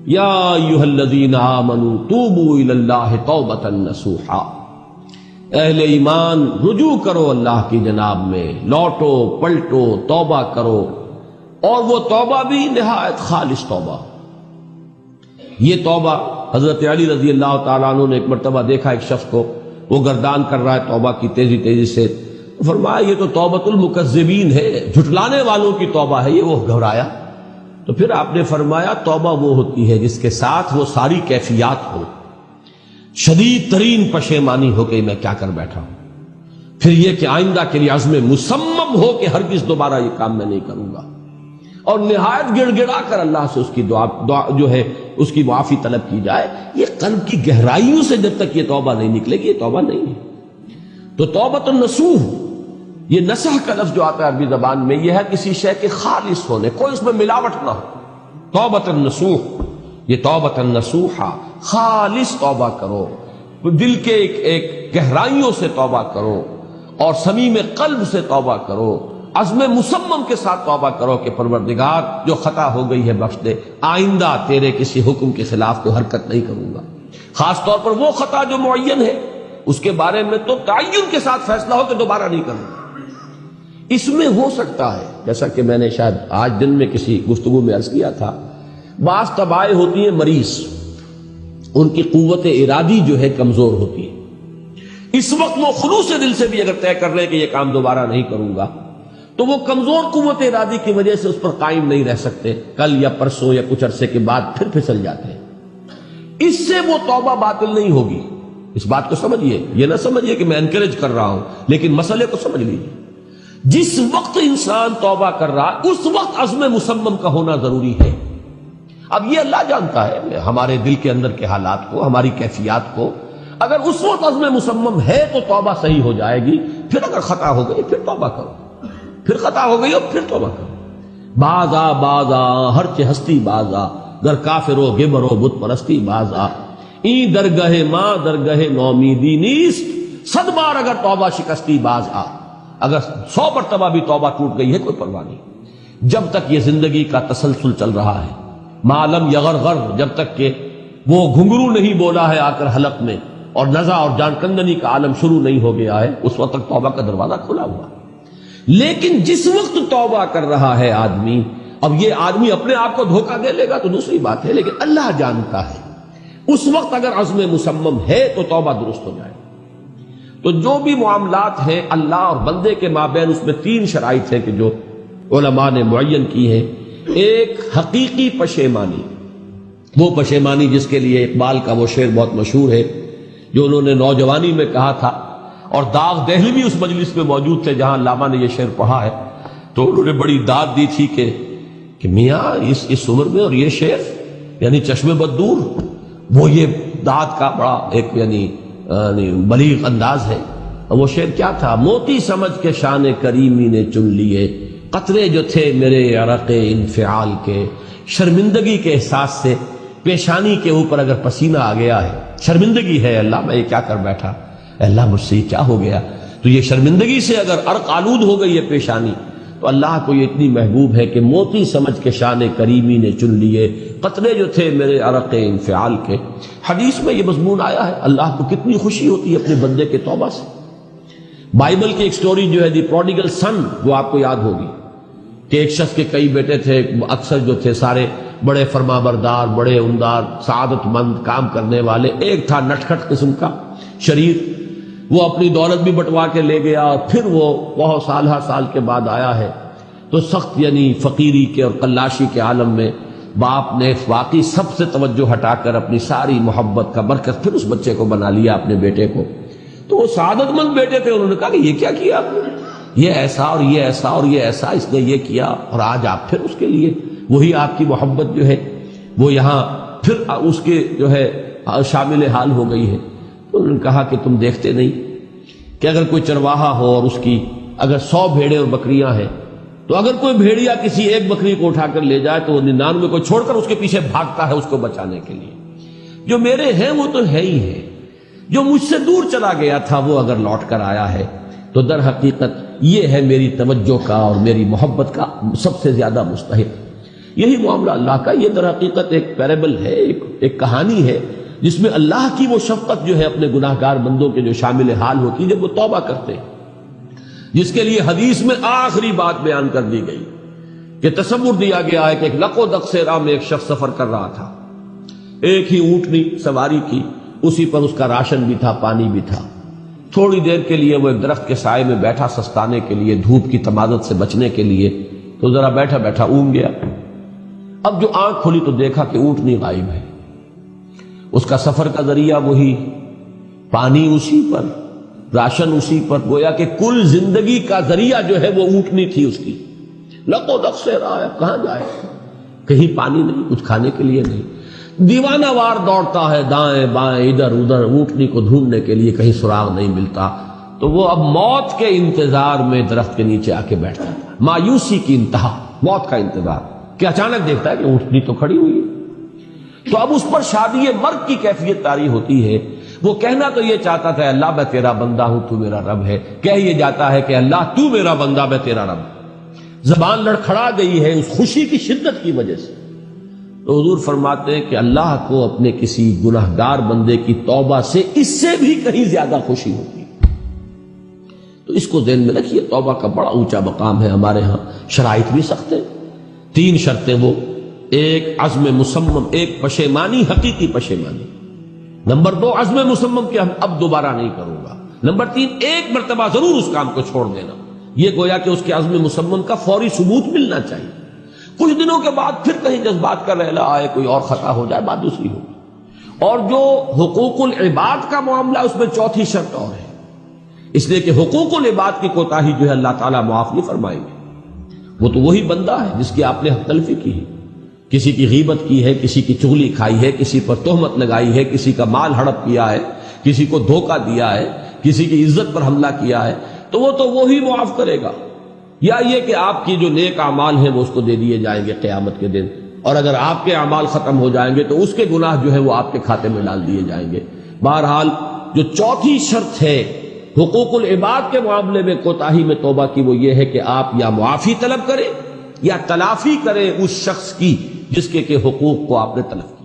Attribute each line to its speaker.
Speaker 1: یا ایھا الذین آمنوا توبوا الی اللہ توبۃ نصوحا، اہل ایمان رجوع کرو اللہ کی جناب میں، لوٹو پلٹو توبہ کرو، اور وہ توبہ بھی نہایت خالص توبہ۔ یہ توبہ حضرت علی رضی اللہ تعالیٰ عنہ نے ایک مرتبہ دیکھا ایک شخص کو، وہ گردان کر رہا ہے توبہ کی تیزی تیزی سے، فرمایا یہ تو توبۃ المکذبین ہے، جھٹلانے والوں کی توبہ ہے یہ۔ وہ گھبرایا، تو پھر آپ نے فرمایا توبہ وہ ہوتی ہے جس کے ساتھ وہ ساری کیفیات ہو، شدید ترین پشیمانی ہو کہ میں کیا کر بیٹھا ہوں، پھر یہ کہ آئندہ کے لیے عزم مصمم ہو کہ ہرگز دوبارہ یہ کام میں نہیں کروں گا، اور نہایت گڑ گڑا کر اللہ سے اس کی دعا جو ہے اس کی معافی طلب کی جائے۔ یہ قلب کی گہرائیوں سے جب تک یہ توبہ نہیں نکلے گی یہ توبہ نہیں ہے۔ تو توبۃ النصوح، یہ نصح کا لفظ جو آتا ہے عربی زبان میں، یہ ہے کسی شے کے خالص ہونے، کوئی اس میں ملاوٹ نہ ہو۔ توبۃ النصوح، یہ توبۃ النصوحہ، خالص توبہ کرو، دل کے ایک گہرائیوں سے توبہ کرو، اور صمیم قلب سے توبہ کرو، عزم مصمم کے ساتھ توبہ کرو کہ پروردگار جو خطا ہو گئی ہے بخش دے، آئندہ تیرے کسی حکم کے خلاف کوئی حرکت نہیں کروں گا، خاص طور پر وہ خطا جو معین ہے اس کے بارے میں تو تعین کے ساتھ فیصلہ ہو کہ دوبارہ نہیں کروں گا۔ اس میں ہو سکتا ہے، جیسا کہ میں نے شاید آج دن میں کسی گفتگو میں عرض کیا تھا، بعض طبائع ہوتی ہیں مریض، ان کی قوت ارادی جو ہے کمزور ہوتی ہے، اس وقت وہ خلوص دل سے بھی اگر طے کر لیں کہ یہ کام دوبارہ نہیں کروں گا تو وہ کمزور قوت ارادی کی وجہ سے اس پر قائم نہیں رہ سکتے، کل یا پرسوں یا کچھ عرصے کے بعد پھر پھسل جاتے ہیں۔ اس سے وہ توبہ باطل نہیں ہوگی، اس بات کو سمجھیے، یہ نہ سمجھیے کہ میں انکریج کر رہا ہوں، لیکن مسئلے کو سمجھ لیجیے۔ جس وقت انسان توبہ کر رہا ہے اس وقت عزم مصمم کا ہونا ضروری ہے۔ اب یہ اللہ جانتا ہے ہمارے دل کے اندر کے حالات کو، ہماری کیفیات کو، اگر اس وقت عزم مصمم ہے تو توبہ صحیح ہو جائے گی، پھر اگر خطا ہو گئی پھر توبہ کرو، پھر خطا ہو گئی اور پھر توبہ کرو۔ باز آ ہر چہ ہستی باز آ، گر کافر و گبر و بت پرستی باز آ، این درگہ ماں درگہ نومیدی نیست، صد بار اگر توبہ شکستی باز آ۔ اگر 100 مرتبہ بھی توبہ ٹوٹ گئی ہے کوئی پرواہ نہیں، جب تک یہ زندگی کا تسلسل چل رہا ہے، معلم یغرغر، جب تک کہ وہ گھنگرو نہیں بولا ہے آ کر حلق میں، اور نزع اور جان کندنی کا عالم شروع نہیں ہو گیا ہے، اس وقت تک توبہ کا دروازہ کھلا ہوا ہے۔ لیکن جس وقت توبہ کر رہا ہے آدمی، اب یہ آدمی اپنے آپ کو دھوکہ دے لے گا تو دوسری بات ہے، لیکن اللہ جانتا ہے اس وقت اگر عزم مصمم ہے تو توبہ درست ہو جائے۔ تو جو بھی معاملات ہیں اللہ اور بندے کے مابین، اس میں 3 شرائط ہیں کہ جو علماء نے معین کی ہیں۔ ایک حقیقی پشیمانی، وہ پشیمانی جس کے لیے اقبال کا وہ شعر بہت مشہور ہے جو انہوں نے نوجوانی میں کہا تھا، اور داغ دہلوی اس مجلس میں موجود تھے جہاں علامہ نے یہ شعر پڑھا ہے، تو انہوں نے بڑی داد دی تھی کہ میاں اس عمر میں اور یہ شعر یعنی چشم بددور، وہ یہ داد کا بڑا ایک یعنی بلیغ انداز ہے۔ وہ شعر کیا تھا؟ موتی سمجھ کے شان کریمی نے چن لیے، قطرے جو تھے میرے عرق انفعال کے، شرمندگی کے احساس سے پیشانی کے اوپر اگر پسینہ آ گیا ہے، شرمندگی ہے اللہ میں یہ کیا کر بیٹھا، اللہ مجھ سے کیا ہو گیا، تو یہ شرمندگی سے اگر عرق آلود ہو گئی ہے پیشانی، تو اللہ کو یہ اتنی محبوب ہے کہ موتی سمجھ کے شان کریمی نے چن لیے، قطرے جو تھے میرے عرق انفعال کے۔ حدیث میں یہ مضمون آیا ہے، اللہ کو کتنی خوشی ہوتی ہے اپنے بندے کے توبہ سے۔ بائبل کی ایک سٹوری جو ہے دی پروڈیگل سن، وہ آپ کو یاد ہوگی کہ ایک شخص کے کئی بیٹے تھے، اکثر جو تھے سارے بڑے فرما بردار، بڑے عمدار، سعادت مند، کام کرنے والے، ایک تھا نٹکھٹ قسم کا شریر، وہ اپنی دولت بھی بٹوا کے لے گیا، اور پھر وہ بہت سال کے بعد آیا ہے تو سخت یعنی فقیری کے اور قلاشی کے عالم میں باپ نے واقعی سب سے توجہ ہٹا کر اپنی ساری محبت کا برکت پھر اس بچے کو بنا لیا، اپنے بیٹے کو۔ تو وہ سعادت مند بیٹے تھے، انہوں نے کہا کہ یہ کیا کیا آپ نے، یہ ایسا اور یہ ایسا اور یہ ایسا اس نے یہ کیا، اور آج آپ پھر اس کے لیے وہی آپ کی محبت جو ہے وہ یہاں پھر اس کے جو ہے شامل حال ہو گئی ہے۔ تو انہوں نے کہا کہ تم دیکھتے نہیں کہ اگر کوئی چرواہا ہو اور اس کی اگر 100 بھیڑیں اور بکریاں ہیں، تو اگر کوئی بھیڑیا کسی ایک بکری کو اٹھا کر لے جائے تو وہ 99 کو چھوڑ کر اس کے پیچھے بھاگتا ہے اس کو بچانے کے لیے۔ جو میرے ہیں وہ تو ہے ہی ہے، جو مجھ سے دور چلا گیا تھا وہ اگر لوٹ کر آیا ہے تو در حقیقت یہ ہے میری توجہ کا اور میری محبت کا سب سے زیادہ مستحق۔ یہی معاملہ اللہ کا، یہ در حقیقت ایک پیرابل ہے، ایک کہانی ہے جس میں اللہ کی وہ شفقت جو ہے اپنے گناہگار بندوں کے جو شامل حال ہوتی ہے جب وہ توبہ کرتے ہیں، جس کے لیے حدیث میں آخری بات بیان کر دی گئی کہ تصور دیا گیا ہے کہ ایک لق و دق سے راہ میں ایک شخص سفر کر رہا تھا، ایک ہی اونٹنی سواری کی، اسی پر اس کا راشن بھی تھا، پانی بھی تھا۔ تھوڑی دیر کے لیے وہ ایک درخت کے سائے میں بیٹھا سستانے کے لیے، دھوپ کی تمازت سے بچنے کے لیے، تو ذرا بیٹھا بیٹھا اونگ گیا۔ اب جو آنکھ کھلی تو دیکھا کہ اونٹنی غائب ہے، اس کا سفر کا ذریعہ وہی، پانی اسی پر، راشن اسی پر، گویا کہ کل زندگی کا ذریعہ جو ہے وہ اونٹنی تھی اس کی۔ لق و دق سے رہا ہے، کہاں جائے؟ کہیں پانی نہیں، کچھ کھانے کے لیے نہیں، دیوانہ وار دوڑتا ہے دائیں بائیں ادھر ادھر اونٹنی کو ڈھونڈنے کے لیے، کہیں سراغ نہیں ملتا۔ تو وہ اب موت کے انتظار میں درخت کے نیچے آ کے بیٹھتا تھا، مایوسی کی انتہا، موت کا انتظار، کہ اچانک دیکھتا ہے کہ اونٹنی تو کھڑی ہوئی ہے۔ تو اب اس پر شادی مرگ کی کیفیت طاری ہوتی ہے۔ وہ کہنا تو یہ چاہتا تھا اللہ میں تیرا بندہ ہوں تو میرا رب ہے، کہہ یہ جاتا ہے کہ اللہ تو میرا بندہ میں تیرا رب۔ زبان لڑکھڑا گئی ہے اس خوشی کی شدت کی وجہ سے۔ تو حضور فرماتے ہیں کہ اللہ کو اپنے کسی گناہگار بندے کی توبہ سے اس سے بھی کہیں زیادہ خوشی ہوتی ہے۔ تو اس کو ذہن میں رکھیے، توبہ کا بڑا اونچا مقام ہے۔ ہمارے ہاں شرائط بھی سخت ہیں، 3 شرطیں، وہ ایک عزم مصمم، ایک پشیمانی، حقیقی پشیمانی، نمبر 2 عزم مصمم کہ اب دوبارہ نہیں کروں گا، نمبر 3 ایک مرتبہ ضرور اس کام کو چھوڑ دینا، یہ گویا کہ اس کے عزم مصمم کا فوری ثبوت ملنا چاہیے۔ کچھ دنوں کے بعد پھر کہیں جذبات کا رحلہ آئے، کوئی اور خطا ہو جائے، بات دوسری ہوگی۔ اور جو حقوق العباد کا معاملہ، اس میں 4تھی شرط اور ہے، اس لیے کہ حقوق العباد کی کوتاہی جو ہے اللہ تعالیٰ معاف نہیں فرمائیں گے۔ وہ تو وہی بندہ ہے جس کی آپ نے حق تلفی کی ہے، کسی کی غیبت کی ہے، کسی کی چغلی کھائی ہے، کسی پر تہمت لگائی ہے، کسی کا مال ہڑپ کیا ہے، کسی کو دھوکہ دیا ہے، کسی کی عزت پر حملہ کیا ہے، تو وہ تو وہی معاف کرے گا۔ یا یہ کہ آپ کی جو نیک اعمال ہیں وہ اس کو دے دیے جائیں گے قیامت کے دن، اور اگر آپ کے اعمال ختم ہو جائیں گے تو اس کے گناہ جو ہے وہ آپ کے کھاتے میں ڈال دیے جائیں گے۔ بہرحال جو 4تھی شرط ہے حقوق العباد کے معاملے میں کوتاہی میں توبہ کی، وہ یہ ہے کہ آپ یا معافی طلب کریں یا تلافی کریں اس شخص کی جس کے حقوق کو آپ نے تلف کیا۔